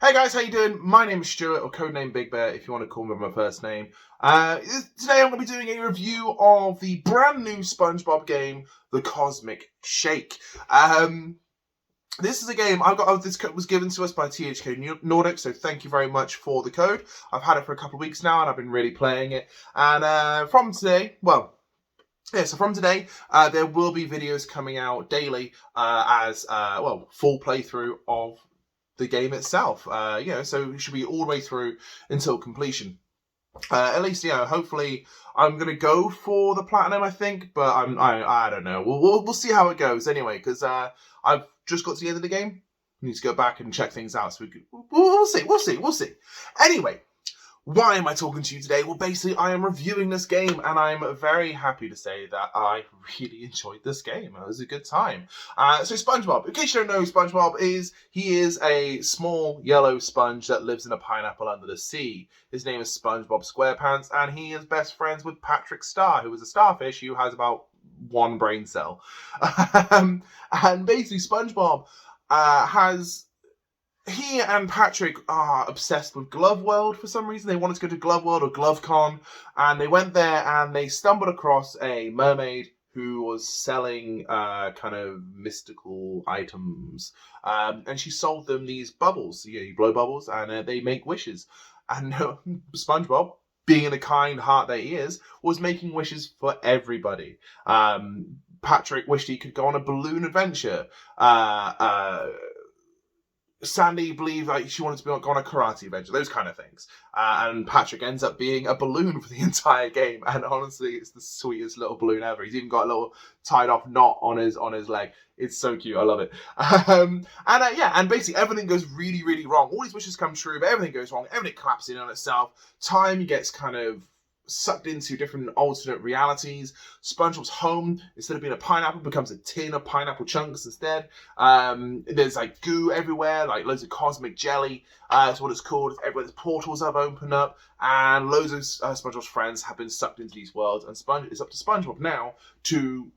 Hey guys, how you doing? My name is Stuart, or codename Big Bear, if you want to call me by my first name. Today I'm going to be doing a review of the brand new SpongeBob game, The Cosmic Shake. This is a game this code was given to us by THQ Nordic, so thank you very much for the code. I've had it for a couple of weeks now, and I've been really playing it. And from today, there will be videos coming out daily as full playthrough of the game itself. So it should be all the way through until completion. At least, hopefully I'm going to go for the platinum, I think, but I don't know. We'll see how it goes anyway, because I've just got to the end of the game. I need to go back and check things out, so we'll see. Anyway, why am I talking to you today? Well, basically, I am reviewing this game, and I'm very happy to say that I really enjoyed this game. It was a good time. So SpongeBob, in case you don't know who SpongeBob is, he is a small yellow sponge that lives in a pineapple under the sea. His name is SpongeBob SquarePants, and he is best friends with Patrick Star, who is a starfish who has about one brain cell. And basically, SpongeBob He and Patrick are obsessed with Glove World for some reason. They wanted to go to Glove World or GloveCon, and they went there and they stumbled across a mermaid who was selling kind of mystical items. And she sold them these bubbles. You blow bubbles and they make wishes. And SpongeBob, being the kind heart that he is, was making wishes for everybody. Patrick wished he could go on a balloon adventure. Sandy believed she wanted to go on a karate adventure, those kind of things. And Patrick ends up being a balloon for the entire game. And honestly, it's the sweetest little balloon ever. He's even got a little tied off knot on his leg. It's so cute. I love it. And basically everything goes really, really wrong. All his wishes come true, but everything goes wrong. Everything collapses in on itself. Time gets kind of sucked into different alternate realities. SpongeBob's home, instead of being a pineapple, becomes a tin of pineapple chunks instead. There's like goo everywhere, like loads of cosmic jelly. That's what it's called. Everywhere there's portals have opened up, and loads of SpongeBob's friends have been sucked into these worlds. And it's up to SpongeBob now to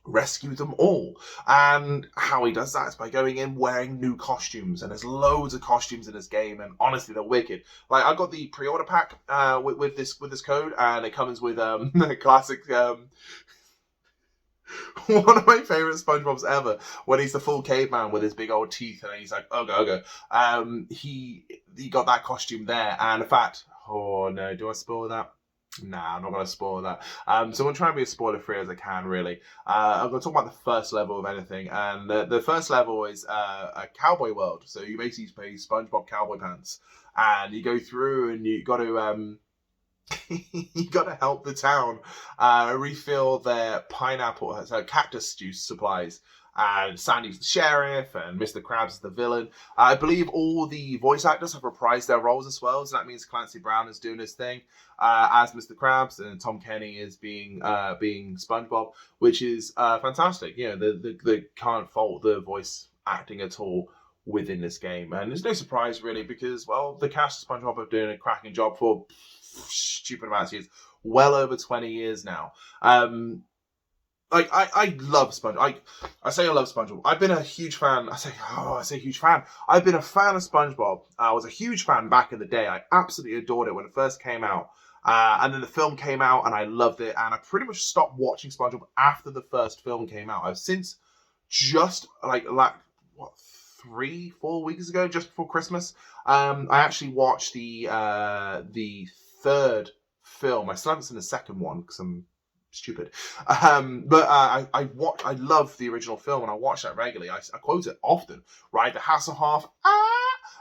rescue them all. And how he does that is by going in wearing new costumes, and there's loads of costumes in this game, and honestly they're wicked. Like, I got the pre-order pack with this code, and it comes with the classic one of my favorite SpongeBob's ever, when he's the full caveman with his big old teeth and he's like ugga. He got that costume there, and in fact, oh no, do I spoil that? Nah, I'm not going to spoil that. So I'm going to try and be as spoiler-free as I can, really. I'm going to talk about the first level of anything. And the first level is a cowboy world. So you basically play SpongeBob Cowboy Pants. And you go through and you got to you got to help the town refill their pineapple, so cactus juice supplies. And Sandy's the sheriff, and Mr. Krabs is the villain. I believe all the voice actors have reprised their roles as well, so that means Clancy Brown is doing his thing as Mr. Krabs, and Tom Kenny is being SpongeBob, which is fantastic. They can't fault the voice acting at all within this game, and there's no surprise really, because the cast of SpongeBob are doing a cracking job for stupid amounts of years, well over 20 years now. I love SpongeBob. I say I love SpongeBob. I've been a huge fan. I say huge fan. I've been a fan of SpongeBob. I was a huge fan back in the day. I absolutely adored it when it first came out. And then the film came out, and I loved it. And I pretty much stopped watching SpongeBob after the first film came out. I've since just 3-4 weeks ago, just before Christmas, I actually watched the third film. I still haven't seen the second one because I'm stupid. I love the original film, and I watch that regularly. I quote it often, right? The Hasselhoff,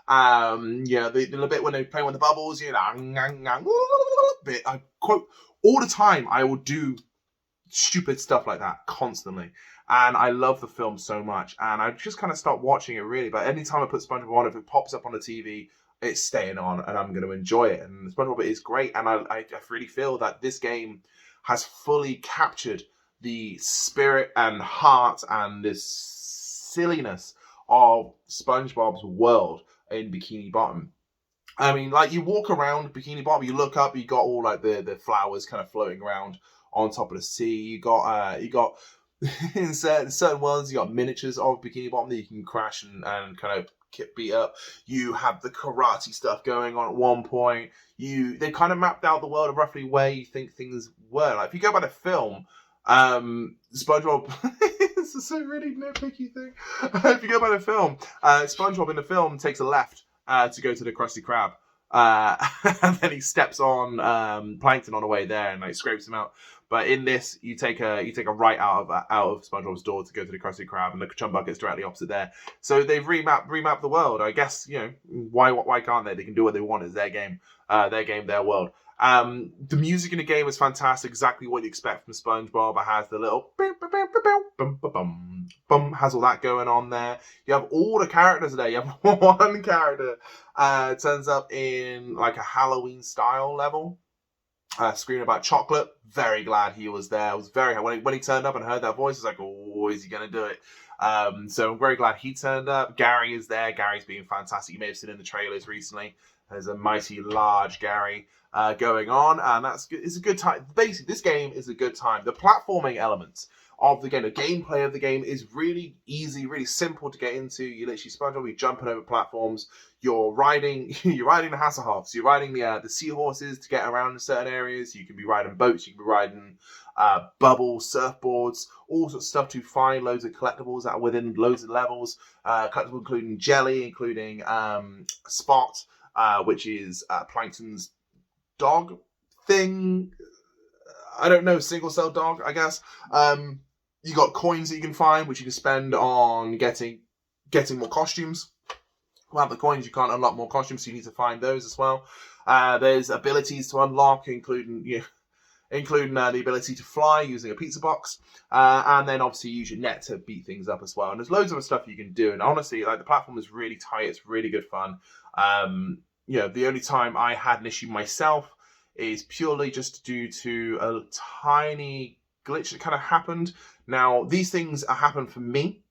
the little bit when they play with the bubbles, bit. I quote all the time. I will do stupid stuff like that constantly. And I love the film so much, and I just kind of stopped watching it really. But anytime I put SpongeBob on, if it pops up on the TV, it's staying on, and I'm going to enjoy it. And SpongeBob is great, and I really feel that this game has fully captured the spirit and heart and this silliness of SpongeBob's world in Bikini Bottom. I mean, like, you walk around Bikini Bottom, you look up, you got all like the flowers kind of floating around on top of the sea. You got in certain worlds, you got miniatures of Bikini Bottom that you can crash and kind of get beat up. You have the karate stuff going on at one point. They kind of mapped out the world of roughly where you think things were. Like if you go by the film, SpongeBob. This is a really nitpicky thing. If you go by the film, SpongeBob in the film takes a left to go to the Krusty Krab. And then he steps on Plankton on the way there and like scrapes him out. But in this, you take a right out of SpongeBob's door to go to the Krusty Krab, and the Chum Bucket's directly opposite there. So they've remapped the world. I guess why can't they? They can do what they want. It's their game, their world. The music in the game is fantastic. Exactly what you expect from SpongeBob. It has the little has all that going on there. You have all the characters there. You have one character turns up in like a Halloween style level. Screaming about chocolate. Very glad he was there. I was when he turned up and heard that voice, I was like, oh, is he gonna do it? So I'm very glad he turned up. Gary is there. Gary's being fantastic. You may have seen in the trailers recently. There's a mighty large Gary going on, and that's good. It's a good time. Basically, this game is a good time. The platforming elements of the game, the gameplay of the game is really easy, really simple to get into. You literally SpongeBob, you're jumping over platforms. You're riding the Hasselhoffs. You're riding the seahorses to get around in certain areas. You can be riding boats. You can be riding bubbles, surfboards, all sorts of stuff to find loads of collectibles that are within loads of levels. Collectibles including jelly, including Spot, which is Plankton's dog thing. I don't know, single cell dog, I guess. You got coins that you can find, which you can spend on getting more costumes. Without the coins, you can't unlock more costumes, so you need to find those as well. There's abilities to unlock, including the ability to fly using a pizza box, and then obviously use your net to beat things up as well. And there's loads of stuff you can do. And honestly, like the platform is really tight. It's really good fun. The only time I had an issue myself is purely just due to a tiny glitch that kind of happened. Now, these things happen for me,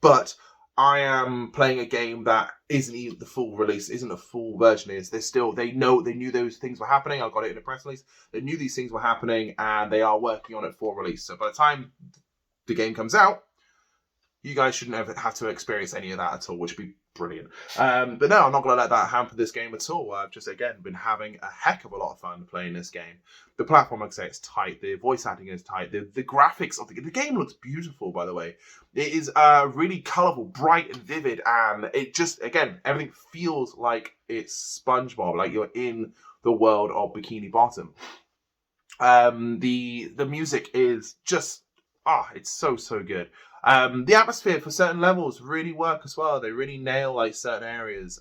but I am playing a game that isn't the full release, isn't a full version. They knew those things were happening. I got it in a press release. They knew these things were happening, and they are working on it for release. So by the time the game comes out, you guys shouldn't ever have to experience any of that at all, which would be brilliant. But no, I'm not going to let that hamper this game at all. I've just, again, been having a heck of a lot of fun playing this game. The platform, like I say, it's tight. The voice acting is tight. The graphics of the game looks beautiful, by the way. It is really colourful, bright and vivid, and it just, again, everything feels like it's SpongeBob, like you're in the world of Bikini Bottom. The music is just, it's so good. The atmosphere for certain levels really work as well. They really nail like certain areas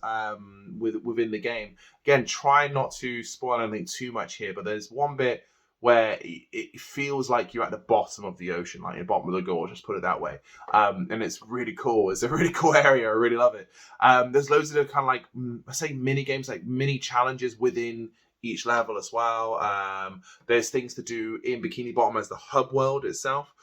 within the game. Again, try not to spoil anything too much here, but there's one bit where it feels like you're at the bottom of the ocean, like the bottom of the gorge, just put it that way. And it's really cool. It's a really cool area. I really love it. There's loads of kind of like, I say mini games, like mini challenges within each level as well. There's things to do in Bikini Bottom as the hub world itself.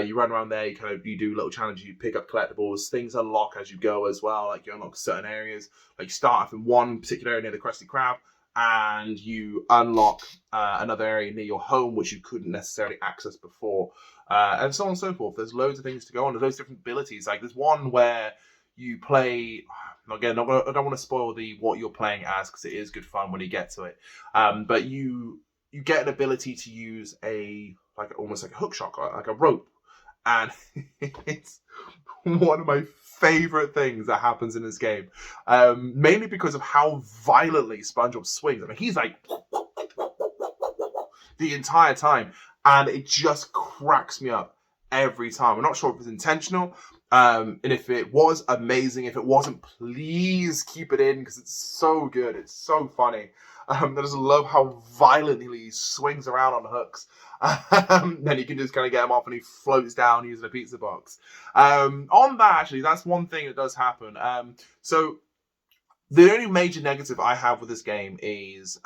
You run around there, you do little challenges, you pick up collectibles, things unlock as you go as well, like you unlock certain areas, like you start off in one particular area near the Krusty Krab, and you unlock another area near your home, which you couldn't necessarily access before, and so on and so forth. There's loads of things to go on, there's loads of different abilities, like there's one where you play, again, I don't want to spoil what you're playing as, because it is good fun when you get to it, but you get an ability to use almost like a hook shot, like a rope. And it's one of my favorite things that happens in this game. Mainly because of how violently SpongeBob swings. I mean, he's like the entire time. And it just cracks me up every time. I'm not sure if it's intentional. And if it was, amazing. If it wasn't, please keep it in, because it's so good. It's so funny. I just love how violently he swings around on hooks. Then you can just kind of get him off and he floats down using a pizza box. On that, actually, that's one thing that does happen. So the only major negative I have with this game is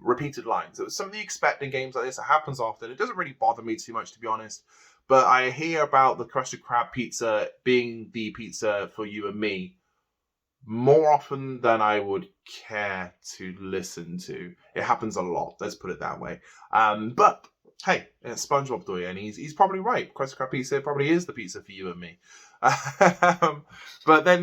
repeated lines. It was something you expect in games like this. It happens often. It doesn't really bother me too much, to be honest. But I hear about the Krusty Krab pizza being the pizza for you and me more often than I would care to listen to. It happens a lot, let's put it that way. But hey, it's SpongeBob doing it, and he's probably right. Krusty Krab pizza probably is the pizza for you and me. But then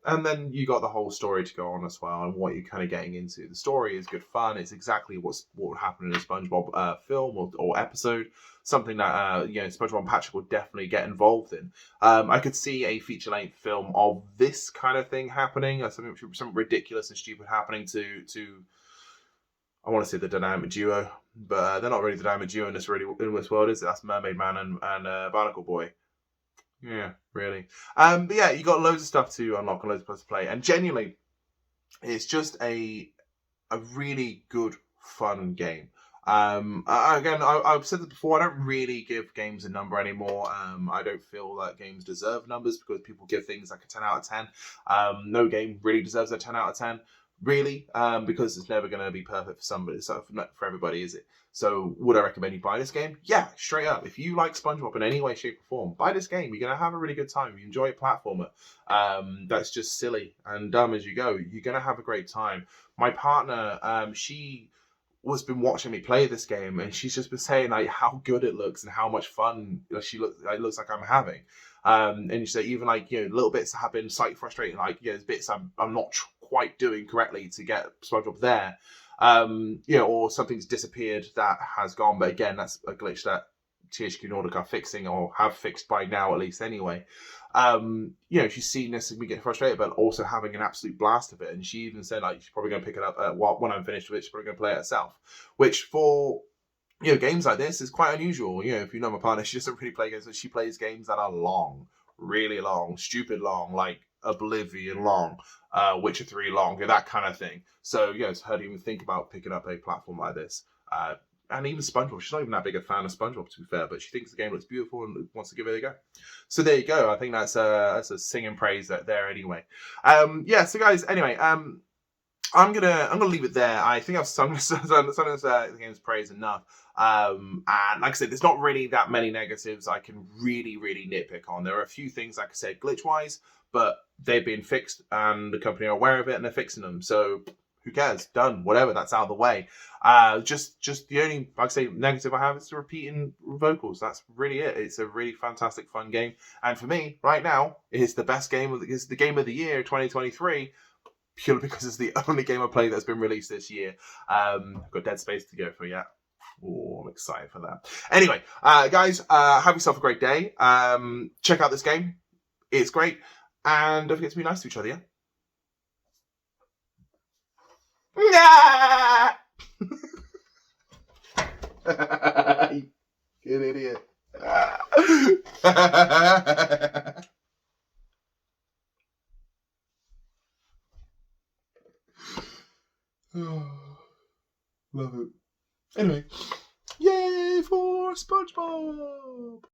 And then you got the whole story to go on as well, and what you're kind of getting into. The story is good fun. It's exactly what would happen in a SpongeBob film or episode. Something that SpongeBob and Patrick would definitely get involved in. I could see a feature-length film of this kind of thing happening, or something ridiculous and stupid happening to I want to say the dynamic duo, but they're not really the dynamic duo in this world, is it? That's Mermaid Man and Barnacle Boy. Yeah, really. But yeah, you got loads of stuff to unlock and loads of stuff to play, and genuinely, it's just a really good, fun game. Again, I've said this before. I don't really give games a number anymore. I don't feel that games deserve numbers because people give things like a 10 out of 10. No game really deserves a 10 out of 10, really, because it's never going to be perfect for somebody. So for everybody, is it? So would I recommend you buy this game? Yeah, straight up. If you like SpongeBob in any way, shape, or form, buy this game. You're going to have a really good time. If you enjoy a platformer that's just silly and dumb as you go, you're going to have a great time. My partner, she was been watching me play this game, and she's just been saying like how good it looks and how much fun it looks like I'm having. And she said even like little bits that have been slightly frustrating, like there's bits I'm not quite doing correctly to get SpongeBob there. Or something's disappeared that has gone, but again, that's a glitch that THQ Nordic are fixing or have fixed by now, at least anyway. She's seen this and we get frustrated, but also having an absolute blast of it. And she even said like she's probably going to pick it up when I'm finished with it. She's probably going to play it herself, which for games like this is quite unusual. If you know my partner, she doesn't really play games, but she plays games that are long, really long, stupid long, like Oblivion long, Witcher 3 long, that kind of thing. So it's her to even think about picking up a platform like this. And even SpongeBob, she's not even that big a fan of SpongeBob, to be fair, but she thinks the game looks beautiful and wants to give it a go. So there you go. I think that's a singing praise there anyway. So guys, anyway, I'm gonna leave it there. I think I've sung the game's praise enough. And like I said, there's not really that many negatives I can really nitpick on. There are a few things, like I said, glitch-wise, but they've been fixed and the company are aware of it and they're fixing them. So who cares? Done. Whatever. That's out of the way. Just the only, like I say, negative I have is the repeating vocals. That's really it. It's a really fantastic, fun game. And for me, right now, it's the best game. It's the game of the year, 2023. Purely because it's the only game I played that's been released this year. I've got Dead Space to go for, yeah. Oh, I'm excited for that. Anyway, guys, have yourself a great day. Check out this game. It's great. And don't forget to be nice to each other, yeah? You good idiot. Love it. Anyway, yay for SpongeBob!